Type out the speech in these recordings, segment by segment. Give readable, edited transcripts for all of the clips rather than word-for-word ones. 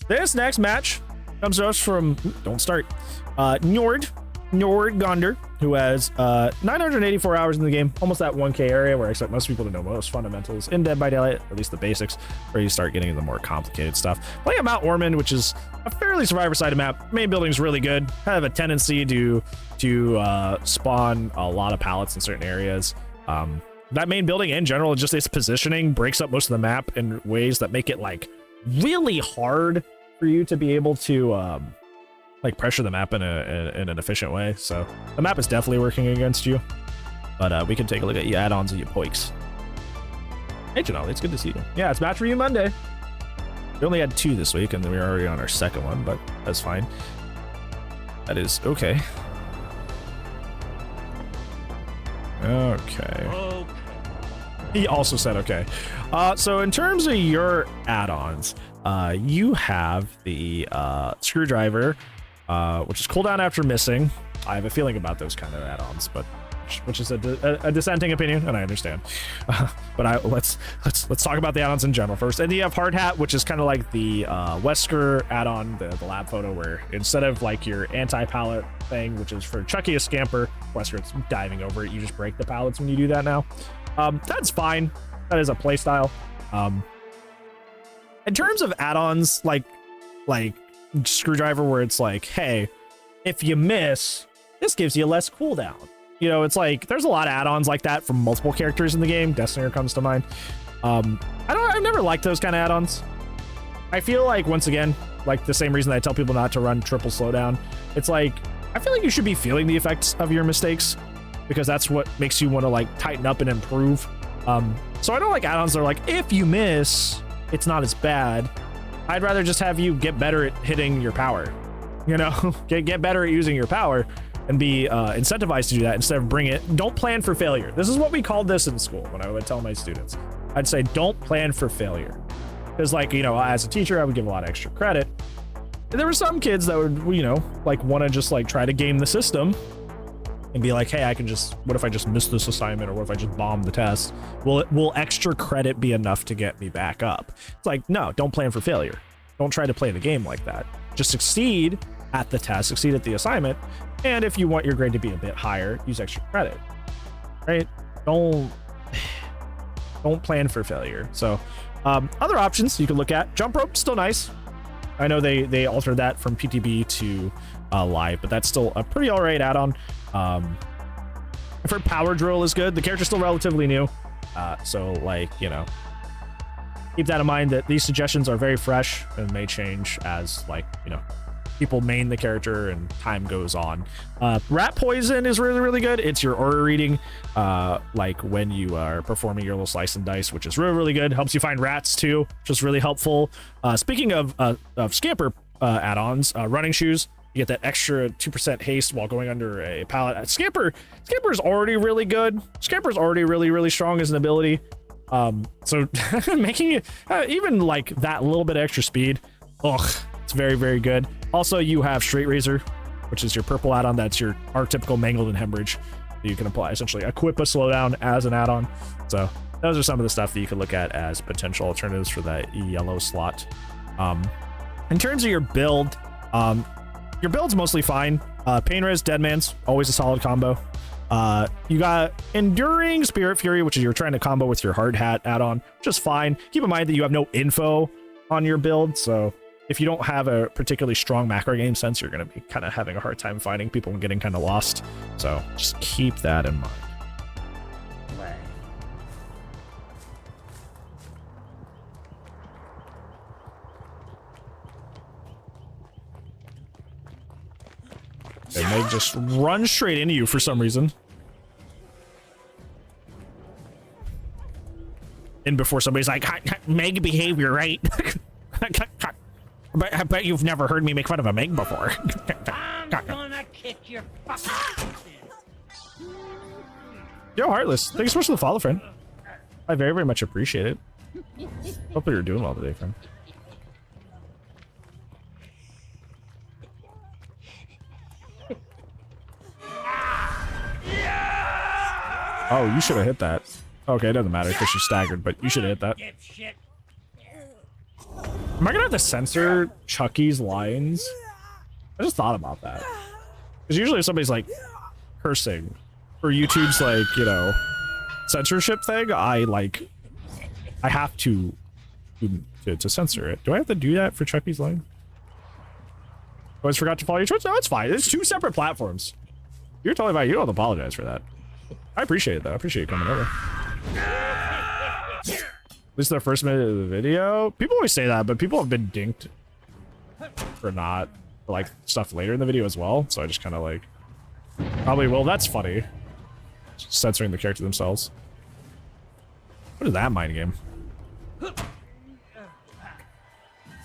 This next match comes to us from, don't start, Njordgandr, who has 984 hours in the game, almost that 1K area where I expect most people to know most fundamentals in Dead by Daylight, at least the basics, where you start getting into the more complicated stuff. Playing at Mount Ormond, which is a fairly survivor-sided map. Main building is really good. Have a tendency to spawn a lot of pallets in certain areas. That main building in general, just its positioning breaks up most of the map in ways that make it like really hard for you to be able to like pressure the map in an efficient way. So the map is definitely working against you, but we can take a look at your add-ons and your points. Hey Janelle, it's good to see you. Yeah, it's match review Monday. We only had 2 this week and we were already on our second one, but that's fine. That is okay. Okay. He also said okay. So in terms of your add-ons, you have the screwdriver, which is cooldown after missing. I have a feeling about those kind of add-ons, but which is a dissenting opinion, and I understand. But let's talk about the add-ons in general first. And you have hard hat, which is kind of like the Wesker add-on, the lab photo, where instead of like your anti-pallet thing, which is for Chucky a scamper, Wesker it's diving over it. You just break the pallets when you do that now. That's fine. That is a playstyle. In terms of add-ons, like screwdriver, where it's like, hey, if you miss, this gives you less cooldown. You know, it's like there's a lot of add-ons like that from multiple characters in the game. Destiner comes to mind. I've never liked those kind of add-ons. I feel like, once again, like the same reason that I tell people not to run triple slowdown. It's like, I feel like you should be feeling the effects of your mistakes, because that's what makes you want to like tighten up and improve. So I don't like add-ons that are like, if you miss, it's not as bad. I'd rather just have you get better at hitting your power, you know, get better at using your power and be incentivized to do that instead of don't plan for failure. This is what we called this in school when I would tell my students. I'd say, don't plan for failure. Because, like, you know, as a teacher, I would give a lot of extra credit. And there were some kids that would, you know, like want to just like try to game the system and be like, hey, what if I just miss this assignment, or what if I just bomb the test? Will extra credit be enough to get me back up? It's like, no, don't plan for failure. Don't try to play the game like that. Just succeed at the test, succeed at the assignment. And if you want your grade to be a bit higher, use extra credit, right? Don't plan for failure. So other options you can look at, jump rope, still nice. I know they altered that from PTB to live, but that's still a pretty all right add-on. I've heard power drill is good. The character's still relatively new, so like, you know, keep that in mind, that these suggestions are very fresh and may change as, like, you know, people main the character and time goes on. Rat poison is really, really good. It's your aura reading, like when you are performing your little slice and dice, which is really, really good. Helps you find rats too, which is really helpful. Speaking of scamper add-ons, running shoes. You get that extra 2% haste while going under a pallet. Scamper is already really good. Scamper's already really, really strong as an ability. So making it even like that little bit of extra speed, it's very, very good. Also, you have Straight Razor, which is your purple add-on. That's your archetypical Mangled and Hemorrhage. You can apply, essentially equip a slowdown as an add-on. So those are some of the stuff that you could look at as potential alternatives for that yellow slot. In terms of your build, your build's mostly fine. Pain Res, Deadman's always a solid combo. You got Enduring Spirit Fury, which is you're trying to combo with your Hard Hat add-on, which is fine. Keep in mind that you have no info on your build, so if you don't have a particularly strong macro game sense, you're going to be kind of having a hard time finding people and getting kind of lost. So just keep that in mind. They may just run straight into you for some reason. And before somebody's like, Meg behavior, right? I bet you've never heard me make fun of a Meg before. I'm gonna kick your fucking Yo, Heartless, thanks so much for the follow, friend. I very, very much appreciate it. Hope you're doing well today, friend. Oh, you should have hit that. Okay, it doesn't matter because she's staggered, but you should have hit that. Am I gonna have to censor Chucky's lines? I just thought about that. Because usually if somebody's like cursing for YouTube's like, you know, censorship thing, I have to censor it. Do I have to do that for Chucky's line? Always forgot to follow your choice? No, it's fine. It's 2 separate platforms. You're totally fine. You don't have to apologize for that. I appreciate it though. I appreciate you coming over. At least the first minute of the video. People always say that, but people have been dinked for not for like stuff later in the video as well. So I just kind of like probably will. That's funny. Censoring the character themselves. What is that mind game?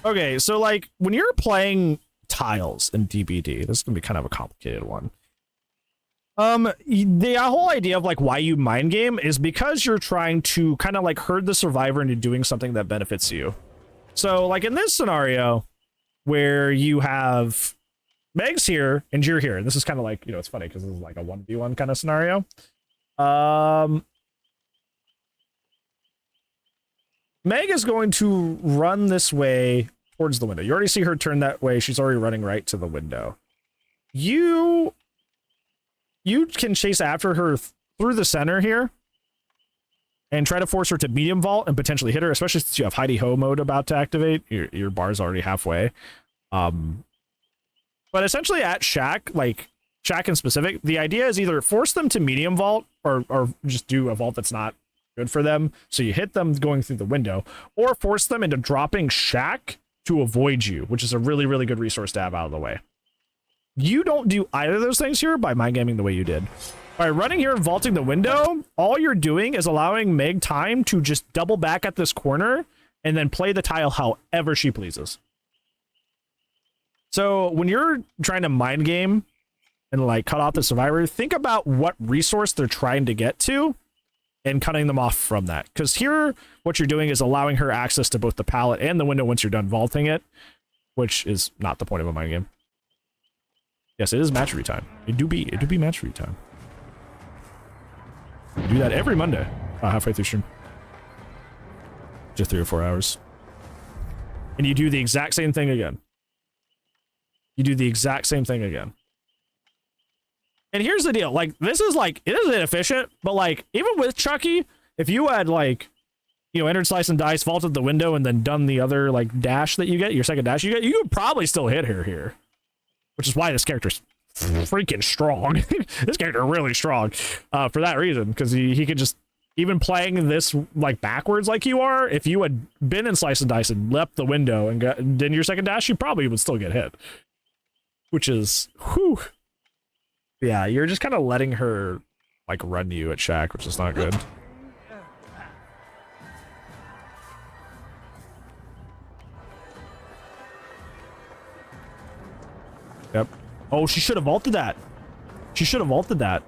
Okay, so like when you're playing tiles in DBD, this is gonna be kind of a complicated one. The whole idea of like why you mind game is because you're trying to kind of like herd the survivor into doing something that benefits you. So like in this scenario where you have Meg's here and you're here, and this is kind of like, you know, it's funny because this is like a 1v1 kind of scenario. Meg is going to run this way towards the window. You already see her turn that way. She's already running right to the window. You can chase after her through the center here and try to force her to medium vault and potentially hit her, especially since you have Heidi Ho mode about to activate. Your bar's already halfway. But essentially at Shack, like Shack in specific, the idea is either force them to medium vault or just do a vault that's not good for them, so you hit them going through the window, or force them into dropping Shack to avoid you, which is a really, really good resource to have out of the way. You don't do either of those things here by mind gaming the way you did. By running here and vaulting the window, all you're doing is allowing Meg time to just double back at this corner and then play the tile however she pleases. So when you're trying to mind game and like cut off the survivor, think about what resource they're trying to get to and cutting them off from that. Because here, what you're doing is allowing her access to both the pallet and the window once you're done vaulting it, which is not the point of a mind game. Yes, it is match retime. It do be match retime. We do that every Monday, halfway through stream. Just 3 or 4 hours. And you do the exact same thing again. You do the exact same thing again. And here's the deal, like, this is like, it is inefficient, but like, even with Chucky, if you had like, you know, entered slice and dice, vaulted the window, and then done the other like dash that you get, your second dash you get, you would probably still hit her here. Which is why this character's freaking strong. This character really strong for that reason, because he could just, even playing this like backwards like you are, if you had been in slice and dice and leapt the window and did your second dash, you probably would still get hit. Which is, whew. Yeah, you're just kind of letting her like run you at Shack, which is not good. Yep. Oh, she should have vaulted that. She should have vaulted that.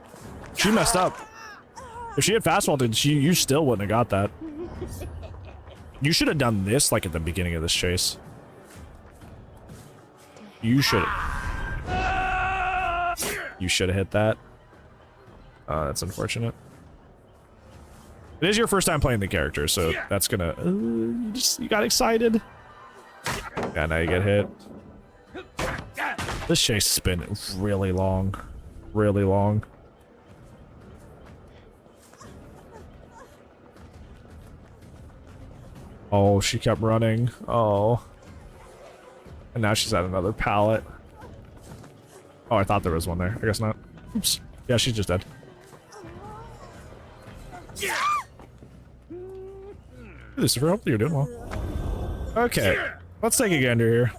She messed up. If she had fast vaulted, you still wouldn't have got that. You should have done this like at the beginning of this chase. You should have. You should have hit that. That's unfortunate. It is your first time playing the character, so that's gonna... you got excited. Yeah, now you get hit. This chase has been really long. Really long. Oh, she kept running. Oh. And now she's at another pallet. Oh, I thought there was one there. I guess not. Oops. Yeah, she's just dead. Lucifer, hopefully you're doing well. Okay. Let's take a gander here.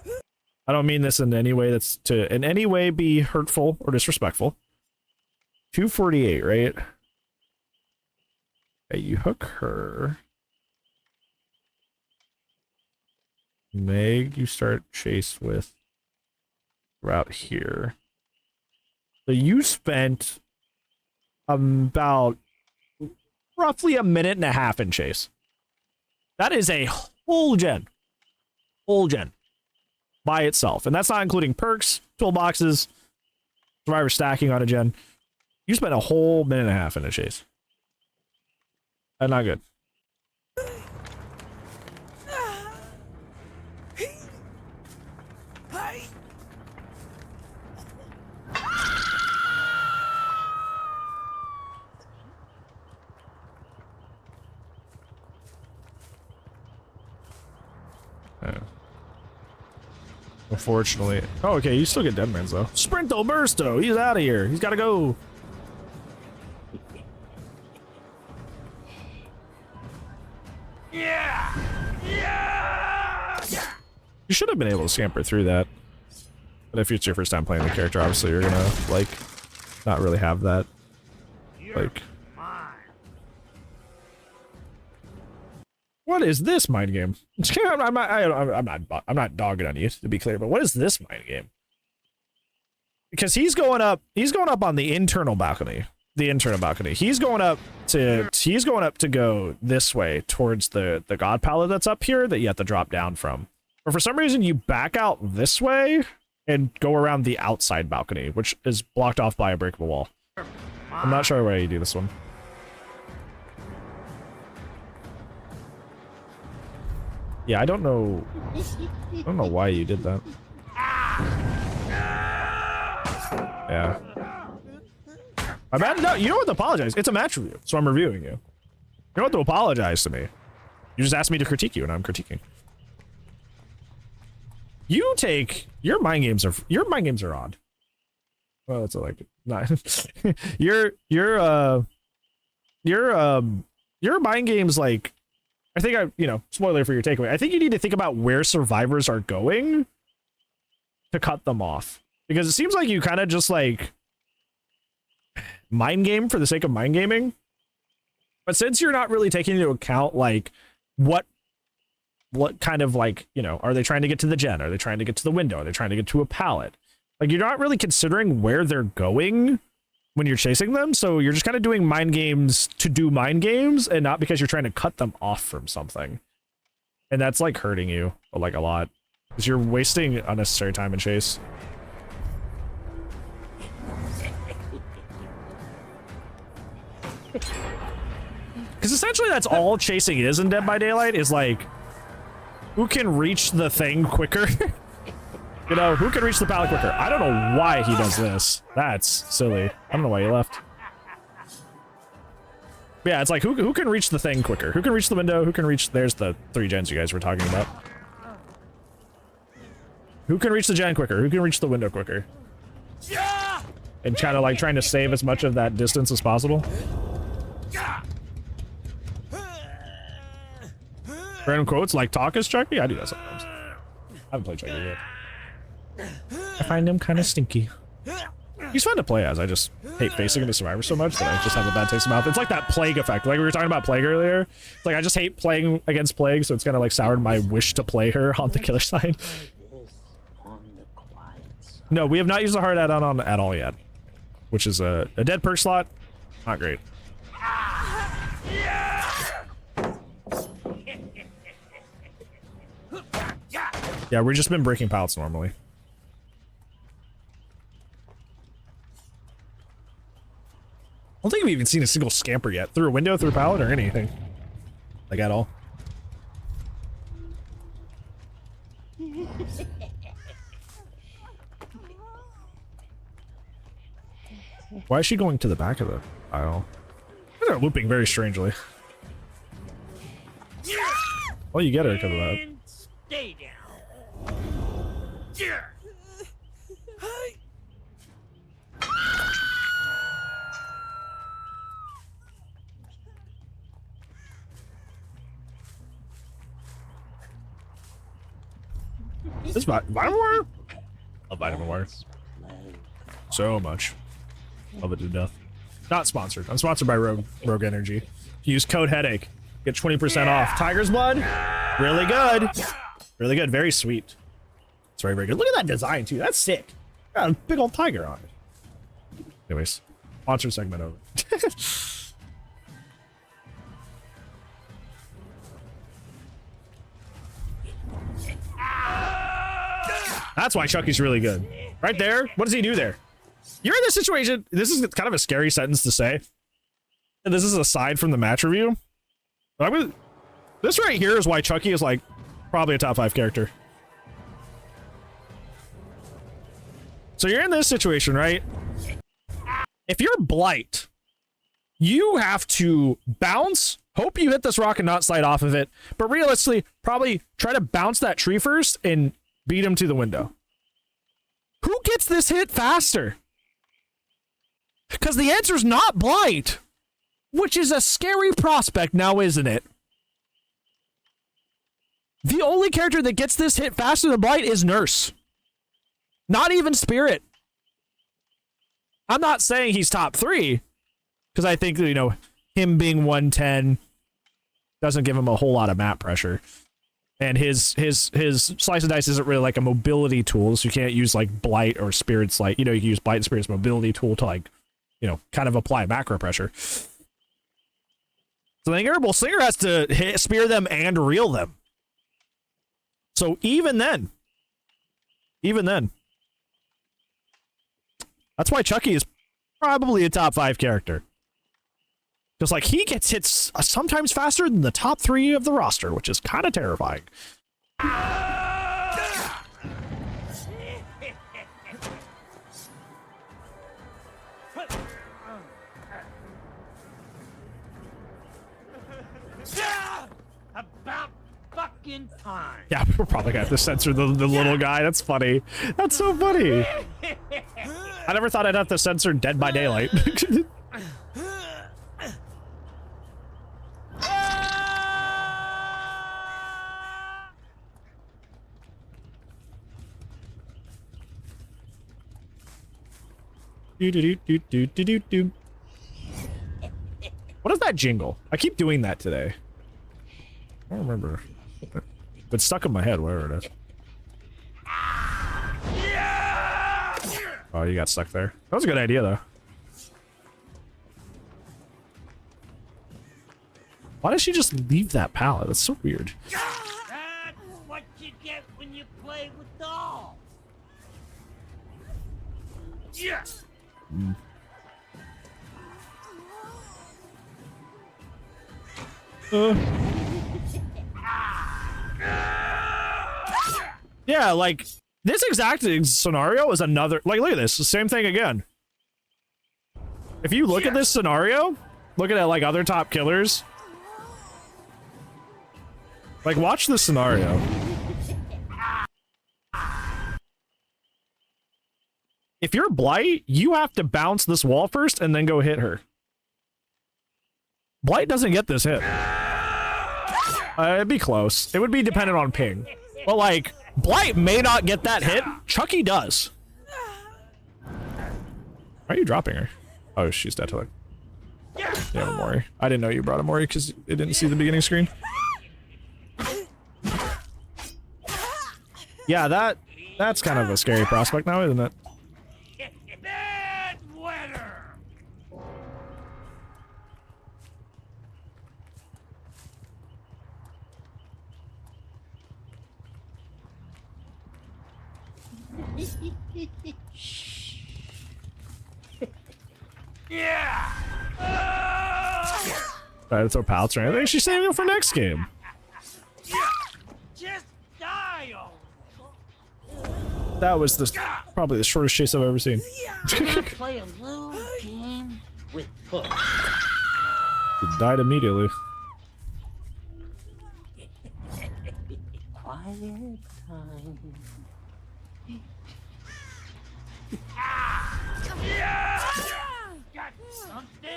I don't mean this in any way that's to in any way be hurtful or disrespectful. 248, right? Okay, you hook her. Meg, you start chase with route here. So you spent about roughly a minute and a half in chase. That is a whole gen. Whole gen. By itself. And that's not including perks, toolboxes, survivor stacking on a gen. You spent a whole minute and a half in a chase. That's not good. Unfortunately. Oh, okay, you still get dead mans though. Sprinto Bursto, he's out of here. He's gotta go. Yeah! Yeah! You should have been able to scamper through that. But if it's your first time playing the character, obviously you're gonna, like, not really have that. Like... What is this mind game? I'm not dogging on you, to be clear, but what is this mind game? Because he's going up on the internal balcony. The internal balcony. He's going up to go this way towards the god palette that's up here that you have to drop down from. But for some reason you back out this way and go around the outside balcony, which is blocked off by a breakable wall. I'm not sure why you do this one. Yeah, I don't know why you did that. Yeah. My bad. No, you don't have to apologize. It's a match review, so I'm reviewing you. You don't have to apologize to me. You just asked me to critique you, and I'm critiquing. Your mind games are odd. Well, that's like not your mind games, like, I think spoiler for your takeaway. I think you need to think about where survivors are going to cut them off. Because it seems like you kind of just, like, mind game for the sake of mind gaming. But since you're not really taking into account, like, what kind of, like, are they trying to get to the gen? Are they trying to get to the window? Are they trying to get to a pallet? Like, you're not really considering where they're going when you're chasing them, so you're just kind of doing mind games to do mind games and not because you're trying to cut them off from something. And that's, like, hurting you, like, a lot. Because you're wasting unnecessary time in chase. Because essentially that's all chasing is in Dead by Daylight, is, like, who can reach the thing quicker? Who can reach the pallet quicker? I don't know why he does this. That's silly. I don't know why he left. But yeah, it's like, who can reach the thing quicker? Who can reach the window? Who can reach... There's the 3 gens you guys were talking about. Who can reach the gen quicker? Who can reach the window quicker? And kind of, like, trying to save as much of that distance as possible. Random quotes like talk is Chucky? I do that sometimes. I haven't played Chucky yet. I find him kind of stinky. He's fun to play as. I just hate facing him as Survivor so much that I just have a bad taste in my mouth. It's like that Plague effect. Like we were talking about Plague earlier. It's like I just hate playing against Plague, so it's kind of like soured my wish to play her on the killer side. No, we have not used the hard add-on on at all yet. Which is a dead perk slot. Not great. Yeah, we've just been breaking pallets normally. I don't think we've even seen a single scamper yet. Through a window, through a pallet, or anything. Like, at all. Why is she going to the back of the aisle? They're looping very strangely. Well, you get her because of that. Stay down. This vitamin wire? Love vitamin wire. So much. Love it to death. Not sponsored. I'm sponsored by Rogue Energy. Use code headache. Get 20% off. Tiger's blood. Really good. Really good. Very sweet. It's very, very good. Look at that design, too. That's sick. Got a big old tiger on it. Anyways, sponsor segment over. That's why Chucky's really good. Right there. What does he do there? You're in this situation. This is kind of a scary sentence to say. And this is aside from the match review. But this right here is why Chucky is like probably a top 5 character. So you're in this situation, right? If you're Blight, you have to bounce, hope you hit this rock and not slide off of it, but realistically, probably try to bounce that tree first and beat him to the window. Who gets this hit faster? Because the answer's not Blight, which is a scary prospect now, isn't it? The only character that gets this hit faster than Blight is Nurse. Not even Spirit. I'm not saying he's top 3, because I think, you know, him being 110 doesn't give him a whole lot of map pressure. And his slice and dice isn't really like a mobility tool, so you can't use like Blight or Spirit's, like, you know, you can use Blight and Spirit's mobility tool to, like, you know, kind of apply macro pressure. Slinger has to hit, spear them and reel them. So even then, that's why Chucky is probably a top 5 character. Because, like, he gets hits sometimes faster than the top 3 of the roster, which is kind of terrifying. About fucking time. Yeah, we're probably gonna have to censor the little guy. That's funny. That's so funny. I never thought I'd have to censor Dead by Daylight. What is that jingle? I keep doing that today. I don't remember. But stuck in my head, wherever it is. Oh, you got stuck there. That was a good idea, though. Why does she just leave that pallet? That's so weird. That's what you get when you play with dolls. Yes. Yeah, like, this exact scenario is another, like, look at this, the same thing again. If you look at this scenario, look at it like other top killers. Like, watch this scenario. If you're Blight, you have to bounce this wall first and then go hit her. Blight doesn't get this hit. It'd be close. It would be dependent on ping. But, like, Blight may not get that hit. Chucky does. Why are you dropping her? Oh, she's dead to it. Yeah, Mori. I didn't know you brought a Mori because it didn't see the beginning screen. Yeah, that's kind of a scary prospect now, isn't it? Bad weather. Yeah. Try to throw pallets or anything. She's saving it for next game. Just die already. That was probably the shortest chase I've ever seen. Wanna play a little game with Puss? He died immediately. Quiet time.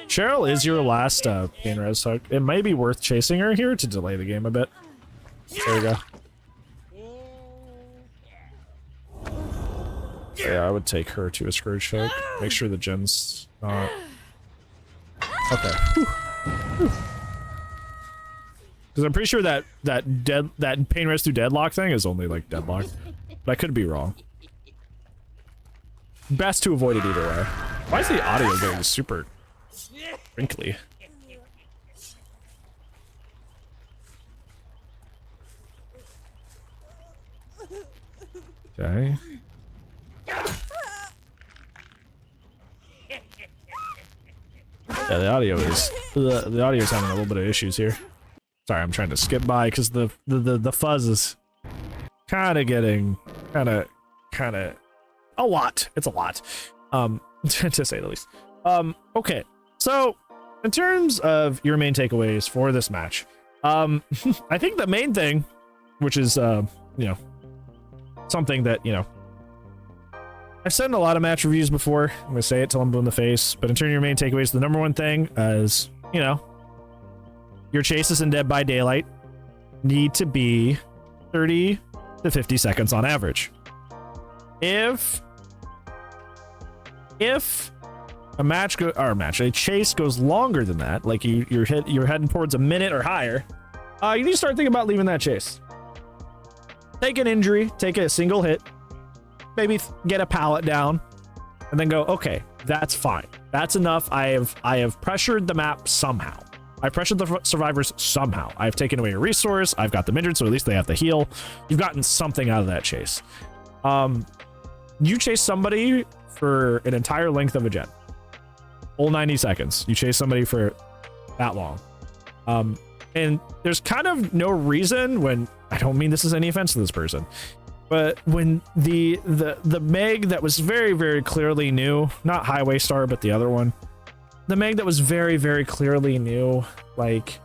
Cheryl is your last pain res hook. It may be worth chasing her here to delay the game a bit. There you go. Yeah, I would take her to a Scourge hook. Make sure the gen's not... Okay. Because I'm pretty sure that pain res through deadlock thing is only like deadlock. But I could be wrong. Best to avoid it either way. Why is the audio getting super crinkly? Okay. Yeah, the audio is the audio is having a little bit of issues here. Sorry, I'm trying to skip by because the fuzz is kind of getting kind of a lot. It's a lot, to say the least. Okay, so in terms of your main takeaways for this match, I think the main thing, which is you know, something that, you know, I've said in a lot of match reviews before. I'm gonna say it till I'm blue in the face, but in terms of your main takeaways, the number one thing is, you know, your chases in Dead by Daylight need to be 30 to 50 seconds on average. If a chase goes longer than that, like you're heading towards a minute or higher, you need to start thinking about leaving that chase. Take an injury, take a single hit, maybe get a pallet down, and then go, okay, that's fine. That's enough. I have pressured the map somehow. I pressured the survivors somehow. I've taken away a resource. I've got them injured, so at least they have to heal. You've gotten something out of that chase. You chase somebody for an entire length of a gen. Full 90 seconds. You chase somebody for that long. And there's kind of no reason when, I don't mean this is any offense to this person, but when the Meg that was very, very clearly new, not Highway Star, but the other one, the Meg that was very, very clearly new, like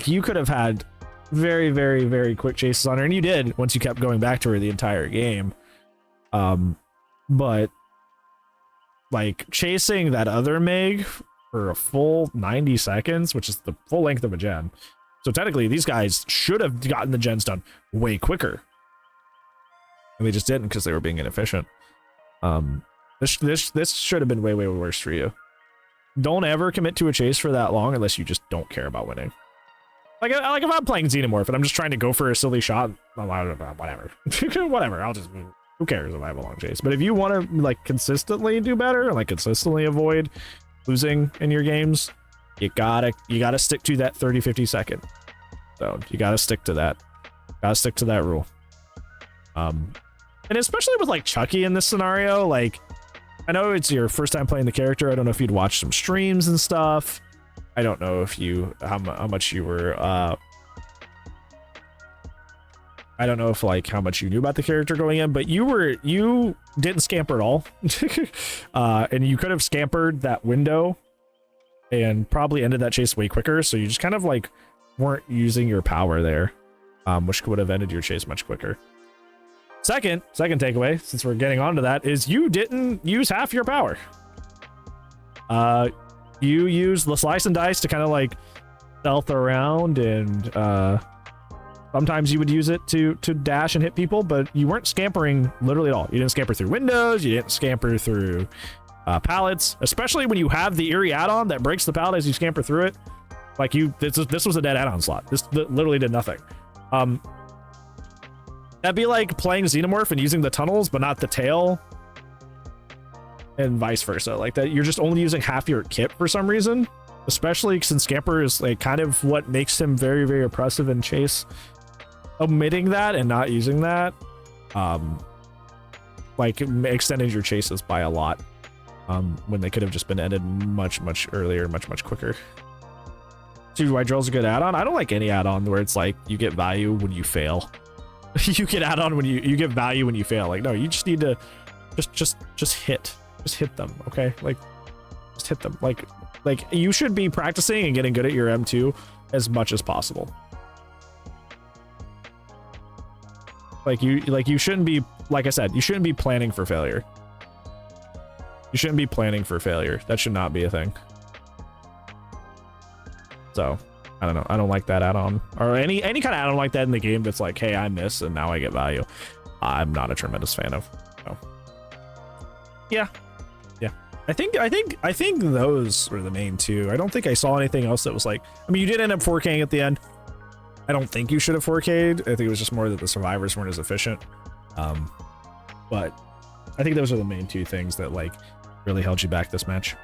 you could have had very, very, very quick chases on her, and you did once you kept going back to her the entire game. But like chasing that other Meg for a full 90 seconds, which is the full length of a gen. So technically these guys should have gotten the gens done way quicker. And they just didn't because they were being inefficient. This should have been way, way worse for you. Don't ever commit to a chase for that long unless you just don't care about winning. Like if I'm playing Xenomorph and I'm just trying to go for a silly shot, whatever. Whatever, I'll just, who cares if I have a long chase? But if you want to like consistently do better, like consistently avoid losing in your games, you gotta stick to that 30-50 second. So you gotta stick to that. Gotta stick to that rule. And especially with like Chucky in this scenario, like I know it's your first time playing the character. I don't know if you'd watched some streams and stuff. I don't know if you how much you were I don't know if like how much you knew about the character going in, but you didn't scamper at all. And you could have scampered that window and probably ended that chase way quicker, so you just kind of like weren't using your power there, which would have ended your chase much quicker. Second takeaway, since we're getting onto that, is you didn't use half your power. You used the slice and dice to kind of like stealth around, and sometimes you would use it to dash and hit people, but you weren't scampering literally at all. You didn't scamper through windows, you didn't scamper through pallets, especially when you have the eerie add-on that breaks the pallet as you scamper through it. Like this was a dead add-on slot. This literally did nothing. That'd be like playing Xenomorph and using the tunnels, but not the tail, and vice versa. Like that, you're just only using half your kit for some reason, especially since Scamper is like kind of what makes him very, very oppressive in chase. Omitting that and not using that, like extended your chases by a lot, when they could have just been ended much, much earlier, much quicker. So why drill's a good add-on? I don't like any add-on where it's like you get value when you fail. You get add-on when you get value when you fail. Like, no, you just need to just hit them, okay? Like, just hit them. Like you should be practicing and getting good at your M2 as much as possible. Like you shouldn't be, like I said, you shouldn't be planning for failure. You shouldn't be planning for failure. That should not be a thing. So, I don't know. I don't like that add-on, or any kind of add-on like that in the game that's like, hey, I miss and now I get value. I'm not a tremendous fan of. So, yeah. I think those were the main two. I don't think I saw anything else that was like, I mean, you did end up 4K'ing at the end. I don't think you should have 4K'd. I think it was just more that the survivors weren't as efficient. But I think those are the main two things that like really held you back this match.